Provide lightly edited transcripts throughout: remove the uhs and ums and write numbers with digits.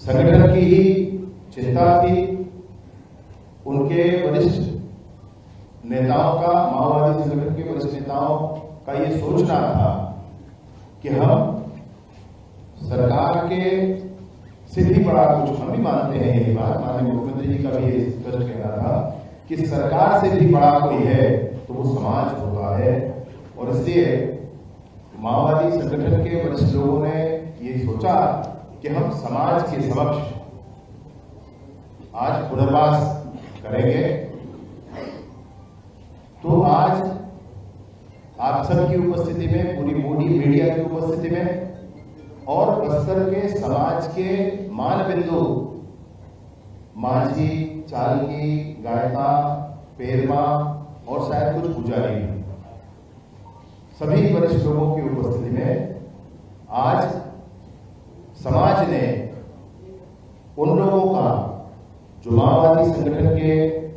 संगठन की ही चिंता थी। उनके वरिष्ठ नेताओं का, माओवादी संगठन के वरिष्ठ नेताओं का ये सोचना था कि हम सरकार के से भी बड़ा कुछ, हम भी मानते हैं यही बात, माननीय मुख्यमंत्री जी का भी ये स्पष्ट कहना था कि सरकार से भी बड़ा कोई है तो वो समाज होता है। और इसलिए माओवादी संगठन के वरिष्ठ लोगों ने ये सोचा कि हम समाज के समक्ष आज पुनर्वास करेंगे। तो आज आप सबकी उपस्थिति में, पूरी मोदी मीडिया की उपस्थिति में और बस्तर के समाज के मानबिंदु मांझी, चालकी, गायता, पेरमा और शायद कुछ पुजारी, सभी वरिष्ठ लोगों की उपस्थिति में आज समाज ने उन लोगों का जो माओवादी संगठन के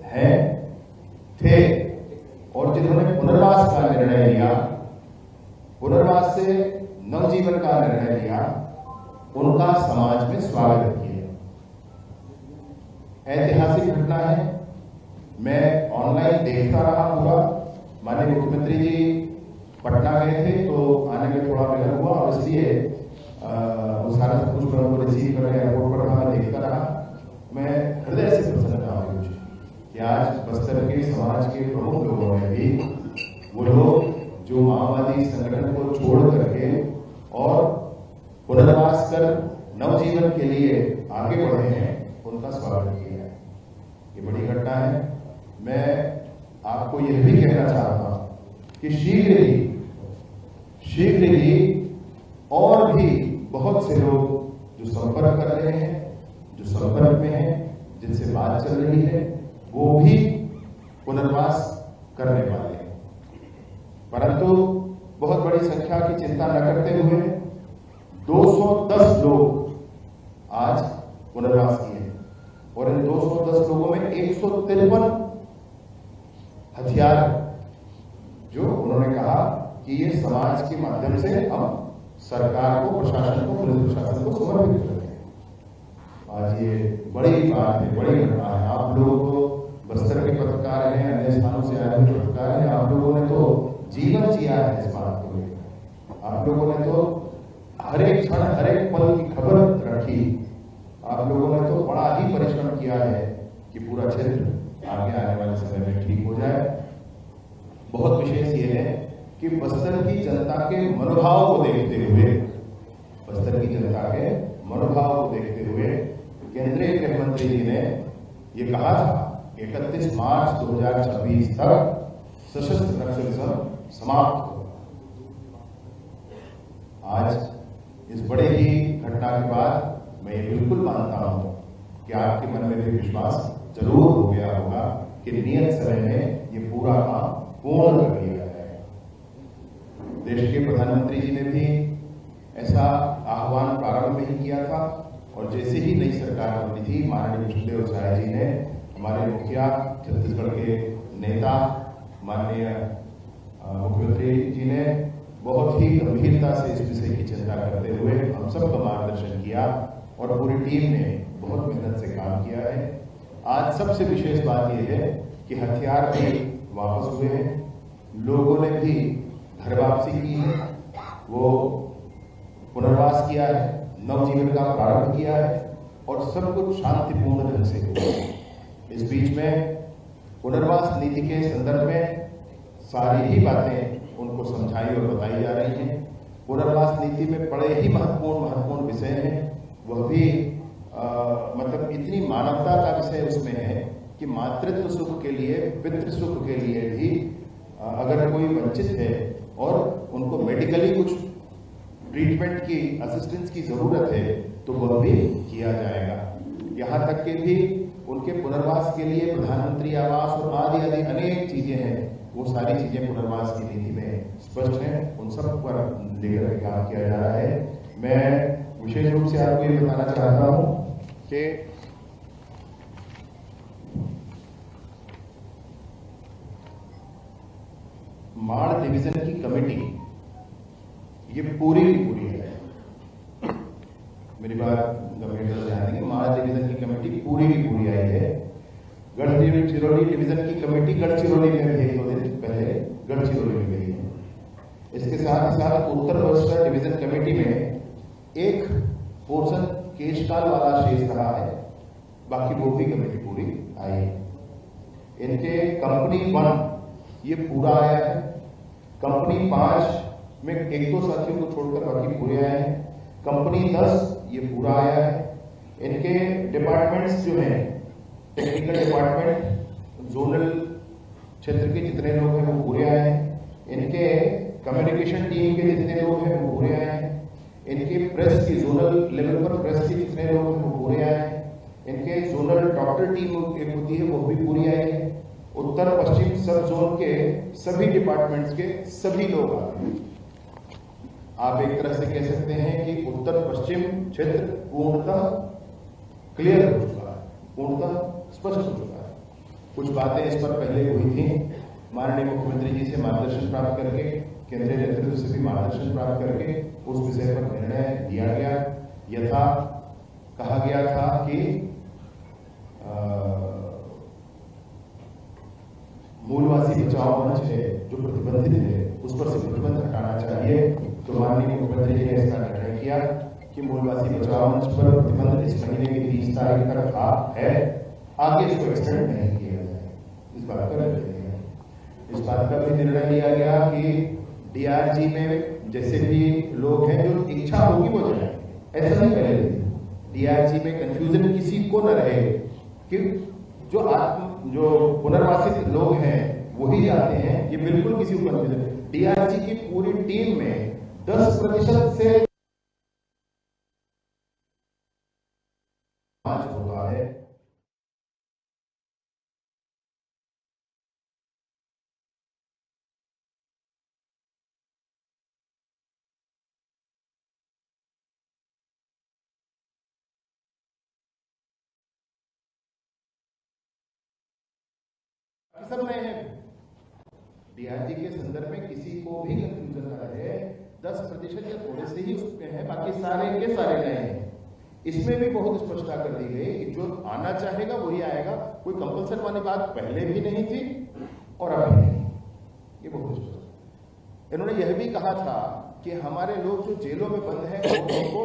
हैं, थे और जिन्होंने पुनर्वास का निर्णय लिया, पुनर्वास से नवजीवन का निर्णय लिया, उनका समाज में स्वागत किया। ऐतिहासिक घटना है। मैं ऑनलाइन देखता रहा पूरा। माननीय मुख्यमंत्री जी पटना गए थे तो आने में थोड़ा विलंब हुआ और इसलिए वो सारा सब कुछ को रिसीव करने एयरपोर्ट पर मैं देखता रहा। मैं हृदय से प्रसन्न रहा कि आज बस्तर के समाज के प्रमुख लोगों ने भी, वो लोग जो माओवादी संगठन को छोड़ करके और पुनर्वास कर नवजीवन के लिए आगे बढ़े हैं, उनका स्वागत किया है। ये बड़ी घटना है। मैं आपको यह भी कहना चाहता हूं कि शीघ्र ही और भी बहुत से लोग जो संपर्क कर रहे हैं, जो संपर्क में हैं, जिनसे बात चल रही है, वो भी पुनर्वास करने वाले हैं। परंतु बहुत बड़ी संख्या की चिंता न करते हुए 210 लोग आज पुनर्वास किए और इन 210 लोगों में 153 हथियार, जो उन्होंने कहा कि ये समाज के माध्यम से हम सरकार को, प्रशासन को, पुलिस प्रशासन को समर्पित करते हैं। आज ये बड़ी बात है, बड़ी घटना है। आप लोग तो बस्तर के पत्रकार हैं, अन्य स्थानों से आए हुए पत्रकार हैं, आप लोगों ने तो जीवन जिया है इस बात को लेकर। आप लोगों ने तो हर एक क्षण, हर एक पल की खबर रखी। आप लोगों ने तो बड़ा ही परिश्रम किया है कि पूरा क्षेत्र आगे आने वाले समय में ठीक हो जाए। बहुत विशेष ये है कि बस्तर की जनता के मनोभाव को देखते हुए, बस्तर की जनता के मनोभाव को देखते हुए केंद्रीय गृह मंत्री जी ने ये कहा था 31 मार्च 2026 तक सशस्त्र नक्सलिज्म समाप्त हो। आज इस बड़े ही घटना के बाद मैं ये बिल्कुल मानता हूं कि आपके मन में भी विश्वास जरूर हो गया होगा कि नियत समय में ये पूरा काम पूर्ण कर लिया जाएगा। देश के प्रधानमंत्री जी ने भी ऐसा आह्वान प्रारंभ में ही किया था और जैसे ही नई सरकार बनी थी, माननीय विष्णुदेव साय जी ने, हमारे मुखिया, छत्तीसगढ़ के नेता, माननीय मुख्यमंत्री जी ने बहुत ही गंभीरता से इस विषय की चिंता करते हुए हम सबका मार्गदर्शन किया और पूरी टीम ने बहुत मेहनत से काम किया है। आज सबसे विशेष बात यह है कि हथियार भी वापस हुए हैं, लोगों ने भी घर वापसी की है, वो पुनर्वास किया है, नवजीवन का प्रारंभ किया है और सब कुछ शांतिपूर्ण ढंग से हुआ है। इस बीच में पुनर्वास नीति के संदर्भ में सारी ही बातें उनको समझाई और बताई जा रही हैं। पुनर्वास नीति में बड़े ही महत्वपूर्ण विषय हैं। वह भी मतलब इतनी मानवता का विषय उसमें है कि मातृत्व सुख के लिए, पितृ सुख के लिए भी अगर कोई वंचित है और उनको मेडिकली कुछ ट्रीटमेंट की, असिस्टेंस की जरूरत है तो वह भी किया जाएगा। यहाँ तक के भी उनके पुनर्वास के लिए प्रधानमंत्री आवास और आदि अनेक चीजें हैं, वो सारी चीजें पुनर्वास की नीति में स्पष्ट हैं। उन सब पर लेकर काम किया जा रहा है। मैं विशेष रूप से आपको ये बताना चाहता हूं कि माड़ डिवीजन की कमेटी ये पूरी की पूरी है। मेरी बात गंभीरता से ध्यान देंगे, माड़ डिवीजन की कमेटी पूरी की पूरी आई है। गढ़चिरौली डिवीजन की कमेटी गढ़चिरौली में भी 1-2 दिन पहले गढ़चिरौली में गई है। इसके साथ ही साथ उत्तर बस्तर डिवीजन कमेटी में एक पोर्शन केशकाल वाला शेष रहा है, बाकी वो भी कमेटी पूरी आई है। इनके कंपनी 1 ये पूरा आया है, कंपनी 5 में 1-2 साथियों को छोड़कर बाकी पूरे आए हैं, कंपनी 10 ये पूरा आया है। इनके डिपार्टमेंट्स जो हैं, टेक्निकल डिपार्टमेंट, जोनल क्षेत्र के जितने लोग हैं वो पूरे आए हैं। इनके कम्युनिकेशन टीम के जितने लोग हैं वो पूरे आए हैं। इनके प्रेस की जोनल लेवल पर प्रेस के जितने लोग हैं वो पूरे आए हैं। इनके जोनल डॉक्टर टीम एक होती है वो भी पूरी आई है। उत्तर पश्चिम सब जोन के सभी डिपार्टमेंट्स के सभी लोग आते हैं। आप एक तरह से कह सकते हैं कि उत्तर पश्चिम क्षेत्र पूर्णतः क्लियर हो चुका है, पूर्णतः स्पष्ट हो चुका है। कुछ बातें इस पर पहले हुई थी, माननीय मुख्यमंत्री जी से मार्गदर्शन प्राप्त करके, केंद्रीय नेतृत्व से भी मार्गदर्शन प्राप्त करके उस विषय पर निर्णय दिया गया। यथा कहा गया था कि मूलवासी बचाओ मंच है जो प्रतिबंधित है उस पर से प्रतिबंध हटाना चाहिए। तो माननीय मुख्यमंत्री जी ने इसका निर्णय किया कि मूलवासी बचाओ मंच पर प्रतिबंध इस महीने की 30 तारीख तक था है, आगे इसको एक्सटेंड नहीं किया जाए, इस बात का निर्णय लिया। इस बात का भी निर्णय लिया गया कि डीआरजी में जैसे भी लोग हैं जो इच्छा होगी वो जाए, ऐसा नहीं पहले डीआरजी में कंफ्यूजन किसी को न रहे कि जो पुनर्वासित लोग हैं वही जाते हैं, ये बिल्कुल किसी को कंफ्यूजन। डीआरजी की पूरी टीम में 10% से होता है। सब नए हैं, डीआरजी के संदर्भ में किसी को भी कंफ्यूजन न रहे। 10% या थोड़े से ही उसमें है, बाकी सारे के सारे नए हैं। इसमें भी बहुत स्पष्टता कर दी गई कि जो आना चाहेगा वही आएगा, कोई कंपल्सन वाली बात पहले भी नहीं थी और अभी नहीं। ये बहुत स्पष्ट। इन्होंने यह भी कहा था कि हमारे लोग जो जेलों में बंद हैं उनको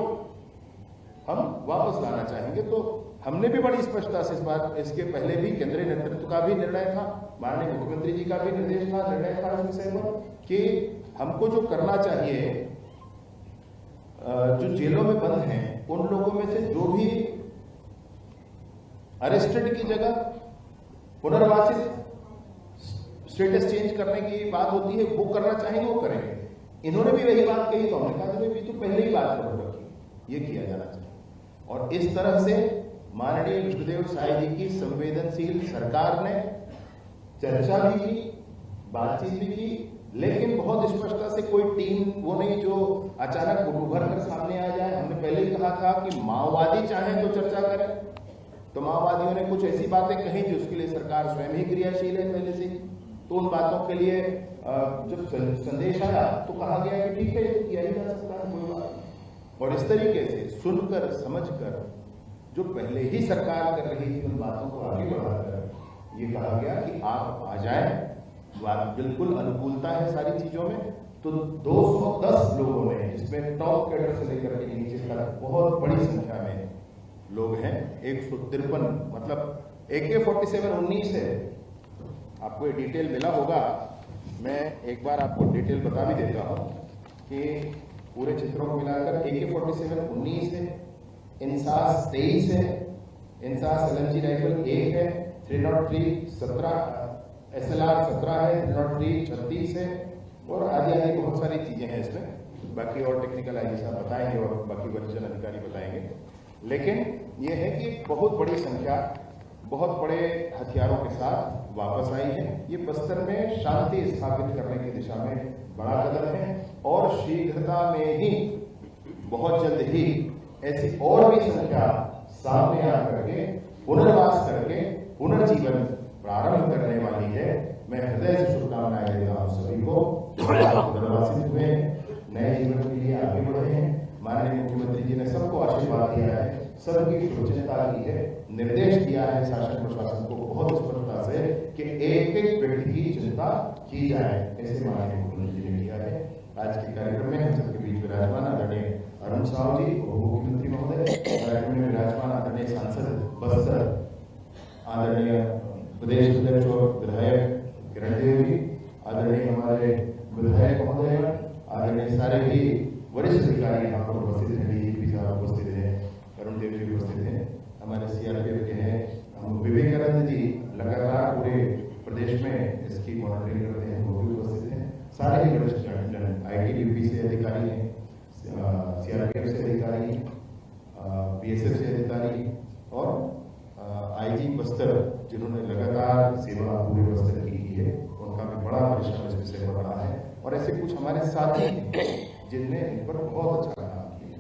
हम वापस लाना चाहेंगे। तो हमने भी बड़ी स्पष्टता से इस बात, इसके पहले भी केंद्रीय नेतृत्व का भी निर्णय था, माननीय मुख्यमंत्री जी का भी निर्देश था, निर्णय था इस विषय पर कि हमको जो करना चाहिए, जो जेलों में बंद हैं उन लोगों में से जो भी अरेस्टेड की जगह पुनर्वासित स्टेटस चेंज करने की बात होती है वो करना चाहेंगे वो करेंगे। इन्होंने भी वही बात कही, तो हमने कहा भी तो पहले ही बात कर रखी, ये किया जाना चाहिए। और इस तरह से माननीय विष्णुदेव साय जी की संवेदनशील सरकार ने चर्चा भी की, बातचीत भी की, लेकिन बहुत स्पष्टता से कोई टीम वो नहीं जो अचानक उभर कर सामने आ जाए। हमने पहले ही कहा था कि माओवादी चाहें तो चर्चा करें, तो माओवादियों ने कुछ ऐसी बातें कही जिसके लिए सरकार स्वयं ही क्रियाशील है पहले से। तो उन बातों के लिए जब संदेश आया तो कहा गया कि ठीक है किया ही जा सकता है, कोई बात। और इस तरीके से सुनकर समझकर जो पहले ही सरकार कर रही थी उन बातों को आगे बढ़ाकर ये कहा गया कि आप आ जाएं, बिल्कुल अनुकूलता है सारी चीजों में। तो 210 लोगों ने, जिसमें टॉप कैडर से लेकर के नीचे तक बहुत बड़ी संख्या में लोग हैं, 153, मतलब AK-47 19 है। आपको ये डिटेल मिला होगा, मैं एक बार आपको डिटेल बता भी देता हूँ कि पूरे चित्रों को मिलाकर AK-47 19 है, इंसास 23 है, इंसास LMG राइफल 1 है, 303 17, SLR 17 है, 303 36 है, और आदि आदि बहुत सारी चीजें हैं इसमें। बाकी और टेक्निकल आईजी साहब बताएंगे और बाकी वरिष्ठ अधिकारी बताएंगे। लेकिन यह है कि बहुत बड़ी संख्या बहुत बड़े हथियारों के साथ वापस आई है। ये बस्तर में शांति स्थापित करने की दिशा में बड़ा कदम है और शीघ्रता में ही, बहुत जल्द ही ऐसी और भी संख्या सामने आकर के पुनर्वास करके पुनर्जीवन प्रारंभ करने वाली है। मैं हृदय से शुभकामनाएं देता हूं सभी को, पुनर्वासित हुए नए जीवन के लिए आगे बढ़े हैं। माननीय मुख्यमंत्री जी ने सबको आशीर्वाद दिया। सबकी सुरक्षितता की है। निर्देश दिया है शासन प्रशासन को बहुत स्पष्टता से कि एक एक व्यक्ति की चिंता की जाए, ऐसे माननीय मुख्यमंत्री ने किया है। आज के कार्यक्रम में हम सबके बीच विराजमान आदरणीय अरुण साहू जी, उप मुख्यमंत्री महोदय, कार्यक्रम में विराजमान आदरणीय सांसद बस्तर आदरणीय प्रदेश अध्यक्ष और विधायक किरण देव जी, आदरणीय हमारे विधायक महोदय, आदरणीय सारे ही वरिष्ठ अधिकारी यहाँ पर उपस्थित हैं, डीजीपी साहब उपस्थित हैं, करुण देव जी उपस्थित हैं, हमारे सीआरपीएफ के हैं, हम विवेकानंद जी लगातार पूरे प्रदेश में इसकी मॉनिटरिंग करते हैं, वो भी उपस्थित हैं। सारे ही वरिष्ठ आईटीबीपी से अधिकारी हैं, सीआरपीएफ से अधिकारी, बीएसएफ से अधिकारी और आईजी बस्तर जिन्होंने लगातार सेवा पूरे बस्तर की है, उनका भी बड़ा परिश्रम इस विषय पर रहा है। और ऐसे कुछ हमारे साथी हैं जिनने इन पर बहुत अच्छा काम किया।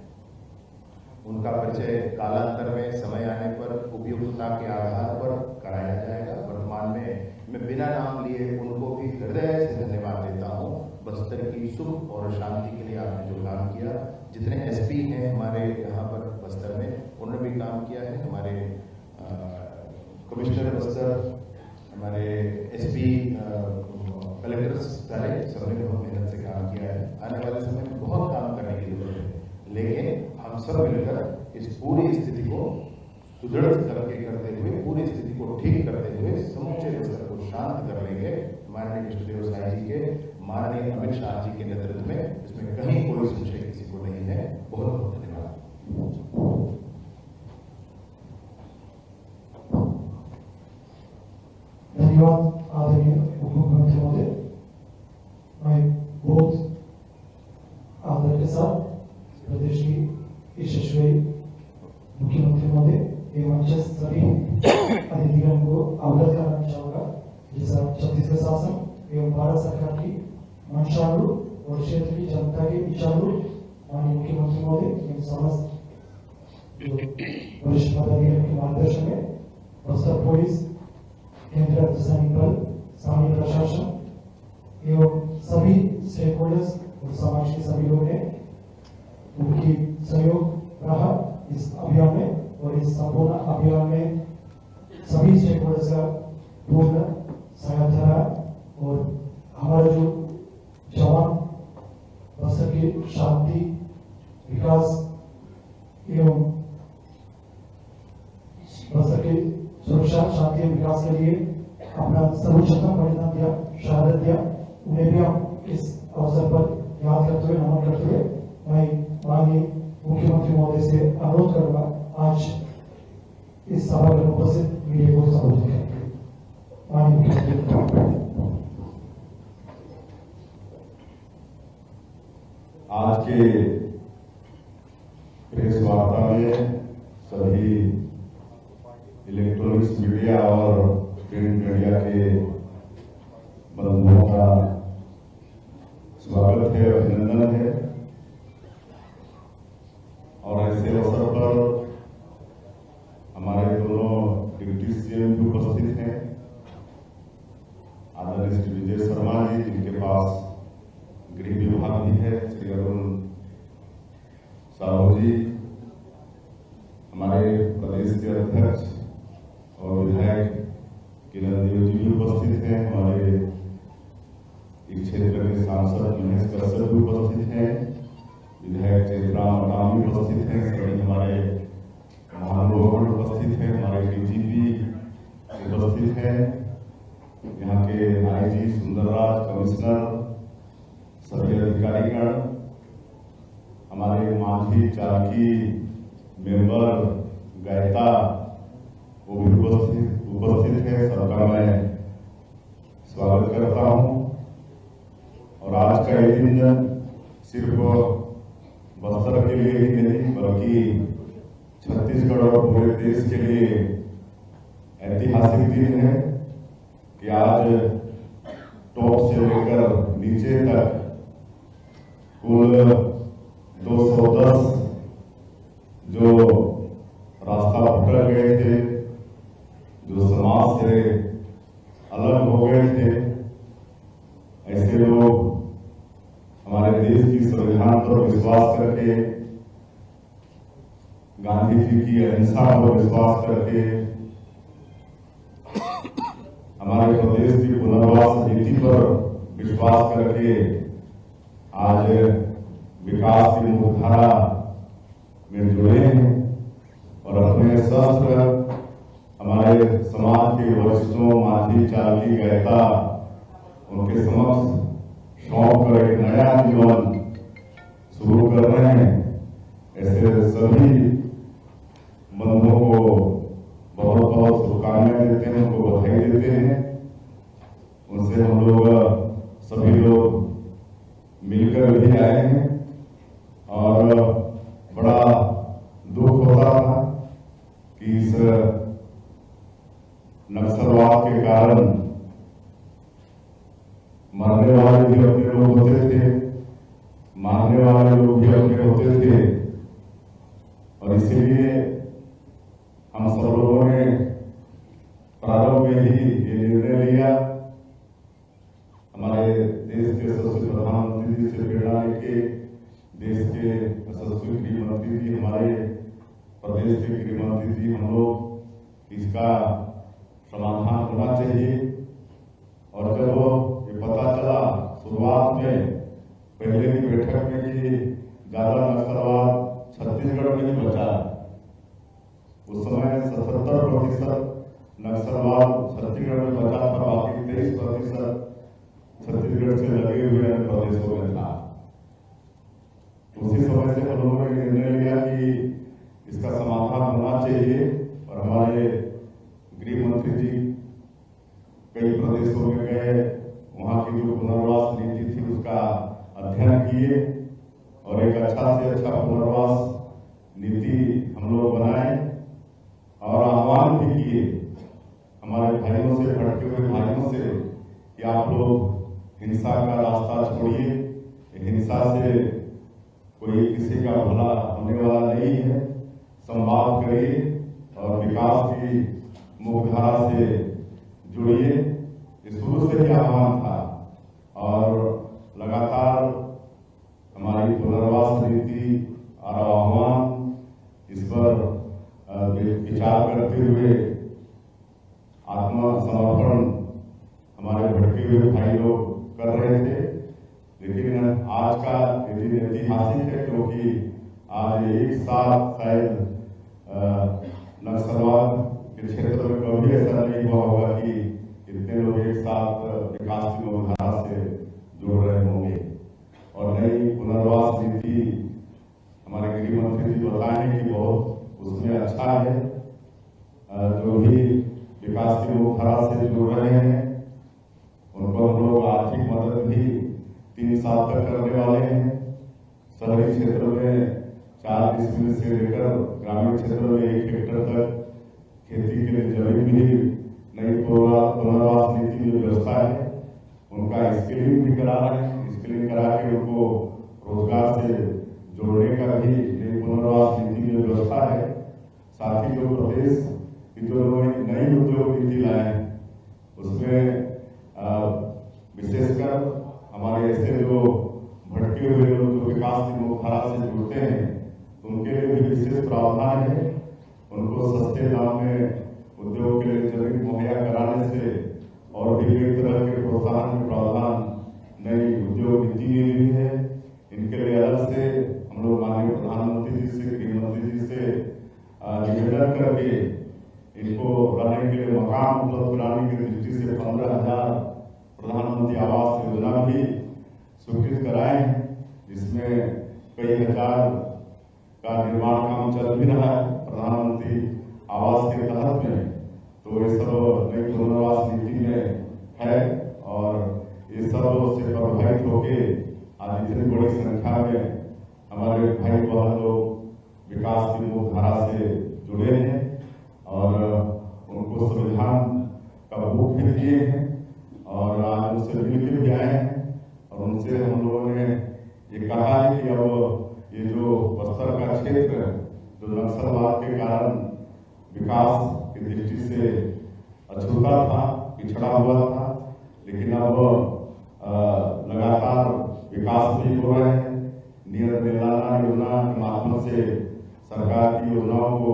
उनका परिचय कालांतर में समय आने पर उपयुक्तता के आधार पर कराया जाएगा। वर्तमान में मैं बिना नाम लिए उनको भी हृदय से धन्यवाद देता हूँ। बस्तर की सुख और शांति के लिए आपने जो काम किया, जितने एसपी हैं हमारे यहाँ पर बस्तर में, उन्होंने भी काम किया है। हमारे कमिश्नर बस्तर, हमारे एसपी, कलेक्टर्स, सारे सबने बहुत मेहनत से काम किया है। आने वाले समय में बहुत काम करने की जरूरत है, लेकिन हम सब मिलकर इस पूरी स्थिति को सुदृढ़ करते हुए, पूरी स्थिति को ठीक करते हुए समूचे बस्तर को शांत कर लेंगे। माननीय विष्णुदेव साई जी के, माननीय अमित शाह जी के नेतृत्व में इसमें कहीं कोई संशय किसी को नहीं है। बहुत बहुत धन्यवाद। धन्यवाद आदरणीय उप मुख्यमंत्री महोदय। मैं बहुत आदर के साथ प्रदेश की यशस्वी मुख्यमंत्री महोदय एवं सभी अधिकारियों को अवगत कराना चाहूंगा, जैसा छत्तीसगढ़ शासन एवं भारत सरकार की मंशालु और क्षेत्र की जनता के विचारू माननीय मुख्यमंत्री महोदय एवं समस्त वरिष्ठ पदाधिकारियों के मार्गदर्शन में बस्तर पुलिस, केंद्रीय अर्धसैनिक बल, स्थानीय प्रशासन एवं सभी स्टेक होल्डर्स और समाज के सभी लोग ने उनकी सहयोग रहा इस अभियान में। और इस संपूर्ण अभियान में सभी स्टेक होल्डर्स का पूर्ण सहयोग रहा। और हमारा जो जवान बस्तर की शांति, विकास एवं बस्तर की सुरक्षा, शांति एवं विकास के लिए अपना सर्वोच्चतम बलिदान दिया, शहादत दिया, उन्हें भी हम इस अवसर पर याद करते हुए, नमन करते हुए मैं माननीय मुख्यमंत्री महोदय से अनुरोध करूंगा आज इस सभा में उपस्थित मीडिया को संबोधित करेंगे। माननीय मुख्यमंत्री। आज के प्रेस वार्ता में सभी इलेक्ट्रॉनिक्स मीडिया और प्रिंट मीडिया के बंधुओं का स्वागत है, अभिनंदन है। और ऐसे अवसर पर हमारे दोनों डिप्टी सीएम भी उपस्थित हैं, आदरणीय श्री विजय शर्मा जी, जिनके पास गृह विभाग भी है, श्री अरुण साहू जी, हमारे प्रदेश के अध्यक्ष और विधायक किरण देव जी भी उपस्थित हैं, हमारे इस क्षेत्र के सांसद महेश कश्यप भी उपस्थित हैं, विधायक चेतराम अटाम भी उपस्थित हैं, सभी हमारे महानुभाव उपस्थित हैं, हमारे डीजीपी उपस्थित हैं, यहाँ के आईजी सुंदरराज, कमिश्नर, सभी अधिकारीगण, हमारे मांझी चालकी मेंबर गायता वो भी उपस्थित है, सबका मैं स्वागत करता हूं। और आज का ये दिन सिर्फ बस्तर के लिए ही नहीं बल्कि छत्तीसगढ़ और पूरे देश के लिए ऐतिहासिक दिन है कि आज टॉप से लेकर नीचे तक कुल 210 जो रास्ता पकड़ गए थे, जो समाज से अलग हो गए थे, ऐसे लोग हमारे देश की संविधान पर विश्वास करके गांधी जी की अहिंसा पर विश्वास करके हमारे प्रदेश की पुनर्वास नीति पर विश्वास करके आज विकास की मुख्यधारा में जुड़े हैं और अपने शस्त्र हमारे समाज के वरिष्ठों माझी चालकी गहता उनके समक्ष सौंप कर एक नया जीवन शुरू कर रहे हैं। ऐसे सभी बंधुओं को बहुत बहुत शुभकामनाएं देते हैं, उनको बधाई देते हैं। उनसे हम लोग सभी लोग मिलकर भी आए हैं और बड़ा दुख होता था कि इस नक्सलवाद के कारण मरने वाले भी अपने लोग होते थे, मारने वाले लोग भी अपने होते थे और इसीलिए हम सब लोगों ने प्रारंभ में ही ये निर्णय लिया। हमारे देश के यशस्वी प्रधानमंत्री जी से प्रेरणा लेके देश के यशस्वी गृह मंत्री जी, हमारे प्रदेश के गृह मंत्री जी, हम लोग इसका समाधान होना चाहिए। और जब ये पता चला शुरुआत में पहले की बैठक में कि ज्यादा नक्सलवाद छत्तीसगढ़ में ही बचा, उस समय 77% नक्सलवाद छत्तीसगढ़ में बचा था, बाकी 23% छत्तीसगढ़ से लगे हुए अन्य प्रदेशों में था। उसी समय से हम लोगों ने निर्णय लिया कि इसका समाधान होना चाहिए और हमारे गृह मंत्री जी कई प्रदेशों में गए, वहां की जो पुनर्वास नीति थी उसका अध्ययन किए और एक अच्छा से अच्छा पुनर्वास नीति हम लोग बनाए और आह्वान भी किए हमारे भाइयों से, भटके हुए भाइयों से कि आप लोग हिंसा का रास्ता छोड़िए। हिंसा से कोई किसी का भला होने वाला नहीं है, संवाद करिए और विकास की मुख्यधारा से जुड़िए। ये शुरू से ही आह्वान था और लगातार हमारी पुनर्वास नीति और आह्वान इस पर विचार करते हुए आत्मसमर्पण हमारे भटके हुए भाई लोग कर रहे थे। लेकिन आज का दिन ऐतिहासिक है क्योंकि आज एक साथ शायद नक्सलवाद के क्षेत्र में कभी ऐसा नहीं हुआ होगा कि इतने लोग एक साथ विकास की मुख्यधारा से जुड़ रहे होंगे। और नई पुनर्वास नीति हमारे गृह मंत्री जी बताएं कि बहुत उसमें अच्छा है, जो भी विकास की मुख्यधारा से जुड़ रहे हैं उनको हम लोग आर्थिक मदद भी 3 साल तक करने वाले हैं। शहरी क्षेत्र में 4 डिसमिल से लेकर ग्रामीण क्षेत्र में 1 हेक्टेयर तक खेती के लिए जमीन भी नई पुनर्वास नीति में व्यवस्था है, उनका स्किलिंग भी करा रहे हैं। स्किलिंग करा के उनको रोजगार से जोड़ने का भी नई पुनर्वास नीति में व्यवस्था है। साथ ही जो प्रदेश की जो नई उद्योग नीति लाए हैं उसमें विशेषकर हमारे ऐसे जो भटके हुए लोग जो विकास की मुख्यधारा से जुड़ते हैं उनके लिए भी विशेष प्रावधान है। उनको सस्ते दाम में उद्योग के लिए जमीन मुहैया कराने से और भी कई तरह के प्रोत्साहन के प्रावधान नई उद्योग नीति में भी है। इनके लिए अलग से हम लोग माननीय प्रधानमंत्री जी से, गृह मंत्री जी से निवेदन करके इनको रहने के लिए मकान उपलब्ध कराने की दृष्टि से 15,000 प्रधानमंत्री आवास योजना भी स्वीकृत कराए हैं, जिसमें कई हजार का निर्माण काम चल भी रहा है प्रधानमंत्री आवास के तहत में। तो ये सब नई पुनर्वास नीति में है और ये सब से प्रभावित होके आज इतनी बड़ी संख्या में हमारे भाई बहन लोग विकास की मुख्यधारा से जुड़े हैं और उनको संविधान का बुक भी दिए हैं और आज उनसे मिलकर भी आए हैं और उनसे हम लोगों ने ये कहा है कि अब ये जो बस्तर का क्षेत्र जो नक्सलवाद के कारण विकास की दृष्टि से अछूता था, पिछड़ा हुआ था, लेकिन अब लगातार विकास भी हो रहे हैं। नियत निलाना योजना के माध्यम से सरकार की योजनाओं को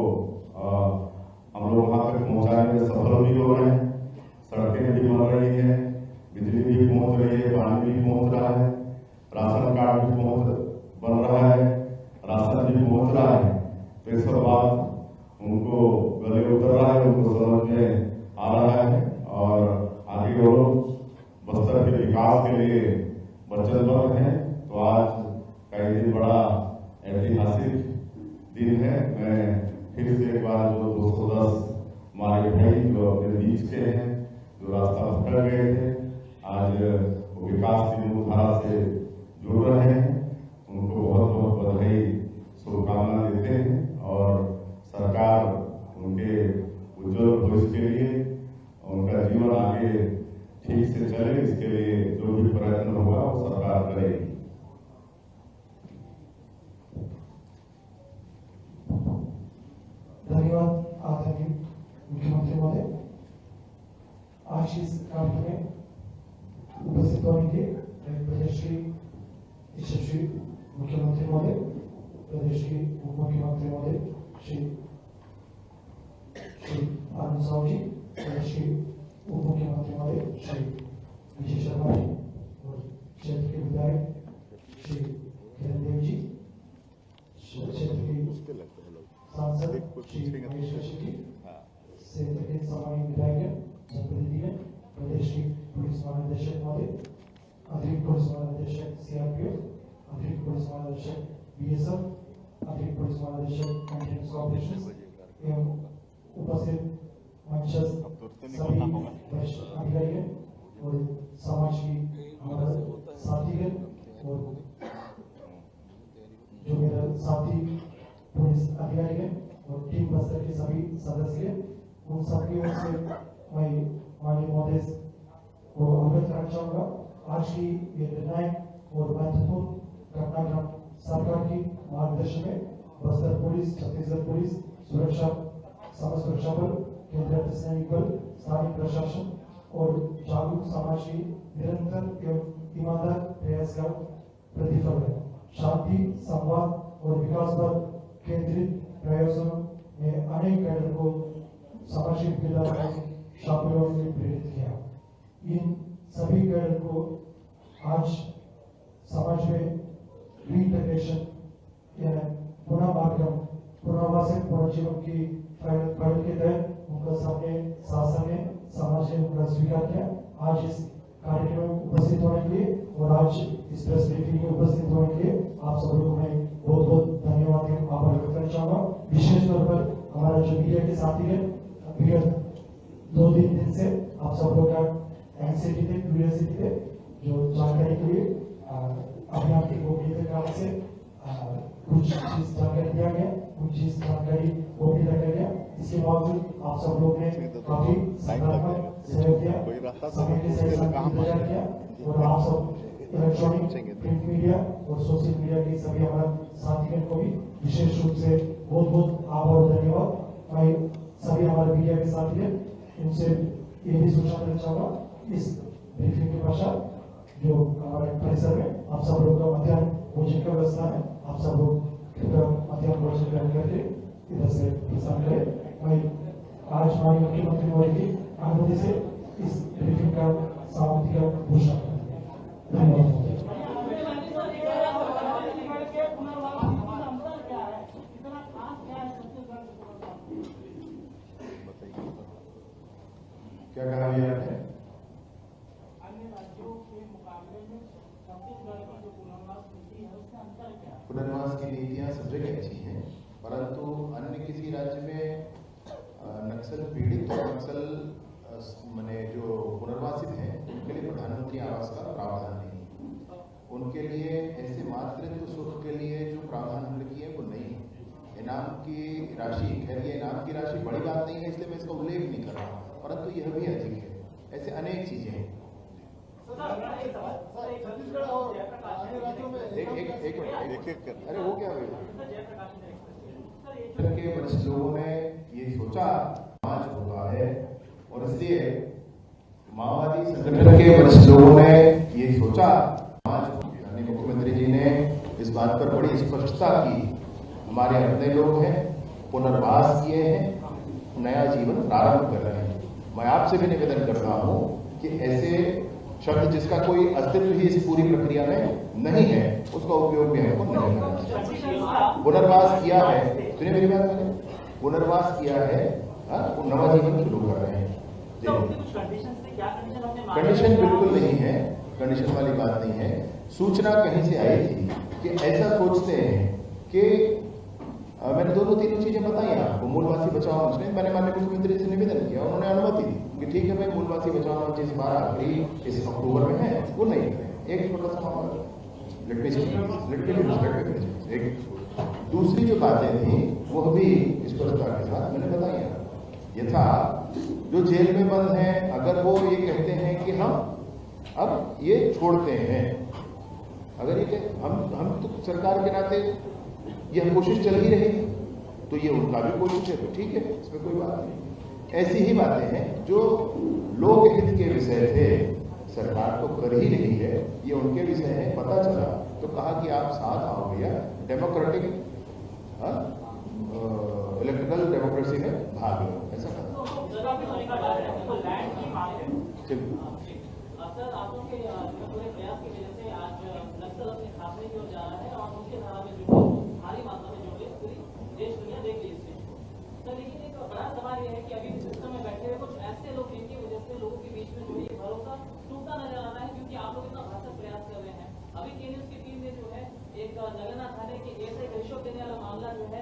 हम लोग वहां तक पहुंचाने में सफल भी हो रहे हैं। सड़कें भी बन रही हैं, बिजली भी पहुंच रही है, पानी भी पहुंच रहा है, राशन कार्ड भी बन रहा है, राशन भी पहुंच रहा है। तो इस सब बात उनको गले उतर रहा है, उनको समझ में आ रहा है और आगे वो लोग बस्तर के विकास के लिए वचनबद्ध हैं। तो आज का ये दिन बड़ा ऐतिहासिक दिन है। मैं फिर से एक बार जो 210 हमारे भाई जो अपने बीच के हैं, जो रास्ता भटक गए थे, आज वो विकास की मुख्यधारा से जुड़ रहे हैं, उनको बहुत बहुत बधाई शुभकामना देते हैं और सरकार उनके उज्जवल भविष्य के लिए उनका जीवन आगे ठीक से चले, इसके लिए जो भी प्रयत्न होगा वो सरकार करेगी। धन्यवाद आदरणीय मुख्यमंत्री महोदय। आज इस कार्यक्रम में उपस्थित होने के प्रदेश के यशस्वी मुख्यमंत्री महोदय, प्रदेश के उप मुख्यमंत्री महोदय श्री आनंद साहू जी, प्रदेश के उप मुख्यमंत्री महोदय श्री विजय शर्मा जी और क्षेत्र के विधायक श्री किरण देव जी, क्षेत्र के सांसद श्री महेश कश्यप जी, क्षेत्र के सम्मानित विधायक जनप्रतिनिधि, प्रदेश के पुलिस महानिदेशक महोदय, अतिरिक्त पुलिस महानिदेशक सीआरपीएफ, अतिरिक्त पुलिस महानिदेशक बीएसएफ, अतिरिक्त पुलिस महानिदेशक एंटी ऑपरेशंस एवं उपस्थित मंचस्थ सभी वरिष्ठ अधिकारी और समाज की हमारे साथीगण और जो मेरा साथी पुलिस अधिकारी और टीम बस्तर के सभी सदस्य, उन सबकी ओर से मैं माननीय महोदय को अवगत करना चाहूँगा। आज की ये निर्णायक और महत्वपूर्ण घटनाक्रम सरकार की मार्गदर्शन में बस्तर पुलिस, छत्तीसगढ़ पुलिस, सुरक्षा, समाज सुरक्षा बल, केंद्रीय अर्धसैनिक बल, स्थानीय प्रशासन और जागरूक समाज की निरंतर एवं ईमानदार प्रयास का प्रतिफल है। शांति, संवाद और विकास पर केंद्रित प्रयासों ने अनेक कैडर को सामाजिक विकास में शामिल होने में प्रेरित किया। इन सभी कैडर को आज समाज में रीइंटीग्रेशन या पुनर्मार्गम, पुनर्वासन, पुनर्जीवन की पहल के तहत उनका सामने शासन ने, समाज ने उनका स्वीकार किया। आज इस कार्यक्रम में उपस्थित होने के लिए और आज इस प्रेस ब्रीफिंग में उपस्थित होने के लिए आप सब लोगों को मैं बहुत बहुत धन्यवाद एवं आभार व्यक्त करना चाहूँगा। विशेष तौर पर हमारा जो मीडिया के साथी है, विगत 2-3 दिन से आप सब लोग का एंग्जाइटी थे, क्यूरियोसिटी थे, जो जानकारी के लिए अभियान की गोपनीयता के कारण से कुछ चीज जानकारी दिया गया, कुछ चीज जानकारी गोपनीय रखा गया। इसके बावजूद आप सब लोग ने काफी सकारात्मक सहयोग दिया, समय के सही इंतजार किया और आप सब इलेक्ट्रॉनिक, प्रिंट मीडिया और सोशल मीडिया के सभी हमारे साथीगण को भी विशेष रूप से बहुत बहुत आभार और धन्यवाद। मैं सभी हमारे मीडिया के साथी हैं, उनसे ये भी सूचना देना चाहूँगा, इस ब्रीफिंग के पश्चात जो हमारे परिसर में आप सब लोग का मध्याह्न भोजन का व्यवस्था है, आप सब लोग मध्याह्न भोजन ग्रहण करके इधर से प्रस्थान करें। मैं आज माननीय मुख्यमंत्री महोदय की अनुमति से इस ब्रीफिंग का समाप्ति का घोषणा करता हूं। धन्यवाद। क्या कहा भैया आपने? अन्य राज्यों के मुकाबले में छत्तीसगढ़ की जो पुनर्वास नीति है उसका अंतर क्या है? पुनर्वास की नीतियां सब जगह अच्छी हैं, परंतु अन्य किसी राज्य में नक्सल पीड़ित और नक्सल माने जो पुनर्वासित हैं उनके लिए प्रधानमंत्री आवास का प्रावधान नहीं, उनके लिए ऐसे मातृत्व सुख के लिए जो प्रावधान हमने किए वो नहीं है। इनाम की राशि, खैर ये इनाम की राशि बड़ी बात नहीं है इसलिए मैं इसका उल्लेख नहीं कर रहा हूँ, परंतु यह भी अधिक है। ऐसे अनेक चीजें हैं। अरे वो क्या के वरिष्ठ लोगों ने ये सोचा समाज होता है और इसलिए माओवादी संगठन के वरिष्ठ लोगों ने ये सोचा समाज, मुख्यमंत्री जी ने इस बात पर बड़ी स्पष्टता की। हमारे अपने लोग हैं, पुनर्वास किए हैं, नया जीवन प्रारंभ कर रहे हैं। मैं आपसे भी निवेदन करता हूं कि ऐसे शब्द जिसका कोई अस्तित्व ही इस पूरी प्रक्रिया में नहीं है, उसका उपयोग भी हमको नहीं करना चाहिए। पुनर्वास किया है, सुनिए मेरी बात, मैंने पुनर्वास किया है, वो नवा जीवन शुरू कर रहे हैं। कंडीशन बिल्कुल नहीं है, कंडीशन वाली बात नहीं है। सूचना कहीं से आई थी कि ऐसा सोचते हैं कि मैंने दोनों तीनों चीजें बताई आपको, मूलवासी बचाओ मंच ने, मैंने माननीय मुख्यमंत्री से निवेदन किया, उन्होंने अनुमति दी कि ठीक है भाई, मूलवासी बचाओ मंच इस बार आखिरी इस अक्टूबर में है, वो नहीं करें। एक छोटा सा मामला, एक दूसरी जो बातें थी वो भी स्पष्टता के साथ मैंने बताई। यथा जो जेल में बंद हैं, अगर वो ये कहते हैं कि हम अब ये छोड़ते हैं, अगर ये हम तो सरकार के नाते यह कोशिश चल ही रहेगी, तो ये उनका भी कोशिश है, तो ठीक है, इसमें कोई बात नहीं। ऐसी ही बातें हैं जो लोकहित के विषय थे, सरकार तो कर ही रही है, ये उनके विषय है, पता चला तो कहा कि आप साथ आओ भैया, डेमोक्रेटिक इलेक्ट्रिकल डेमोक्रेसी में भाग लो, ऐसा कहा। सर, आपको के पूरे प्रयास की वजह से आज नक्सल अपने खात्मे की ओर जा रहा है और उनके धारा में जो भारी मात्रा में जो पूरी देश दुनिया देख रही है। सर, लेकिन एक बड़ा सवाल यह है कि अभी सिस्टम में बैठे हुए कुछ ऐसे लोग जिनकी वजह से लोगों के बीच में जो ये भरोसा टूटता नजर आ रहा है, क्योंकि आप लोग इतना भरसक प्रयास कर रहे हैं। अभी के न्यूज की टीम ने जो है एक नगरना थाने के ऐसे रिश्वत देने वाला मामला जो है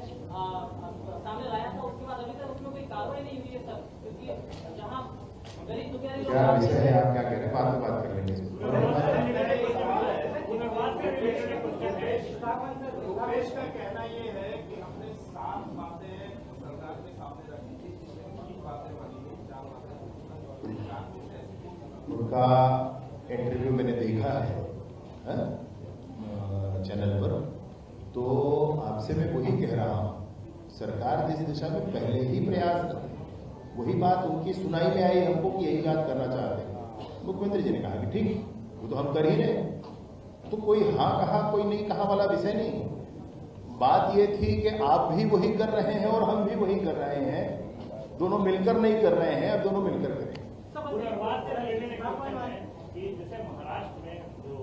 सामने लाया था, उसके बाद अभी तक उसमें कोई कार्रवाई नहीं हुई है सर, क्योंकि जहाँ क्या विषय है, आप क्या कह रहे हैं, बाद में बात कर लेंगे। रुपेश का कहना ये है कि हमने 7 बातें सरकार के सामने रखी थी, जिसमें 3 बातें बनी, 4 बातें। उनका इंटरव्यू मैंने देखा है चैनल पर, तो आपसे मैं वही कह रहा हूँ, सरकार जिस दिशा में पहले ही प्रयास कर रही है, वही बात उनकी सुनाई में आई हमको कि यही बात करना चाहते हैं। मुख्यमंत्री जी ने कहा कि ठीक, वो तो हम कर ही रहे, तो कोई हाँ कहा कोई नहीं कहा वाला विषय नहीं। बात ये थी कि आप भी वही कर रहे हैं और हम भी वही कर रहे हैं, दोनों मिलकर नहीं कर रहे हैं, अब दोनों मिलकर करें। जैसे महाराष्ट्र में जो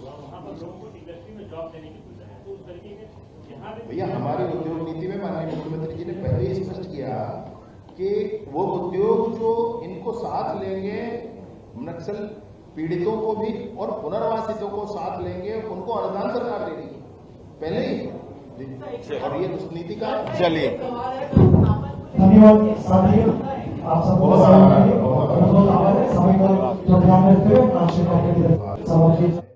वहाँ पर लोगों को इंडस्ट्री में जॉब देने की सुविधा है, तो उस तरीके से यहाँ भैया हमारी उद्योग नीति में माननीय मुख्यमंत्री जी ने पहले ही स्पष्ट किया कि वो उद्योग जो इनको साथ लेंगे, नक्सल पीड़ितों को भी और पुनर्वासितों को साथ लेंगे, उनको अनुदान सरकार दे देगी पहले ही, और ये उस नीति का। चलिए, धन्यवाद साथी, आप सबको समय को ध्यान रखते हुए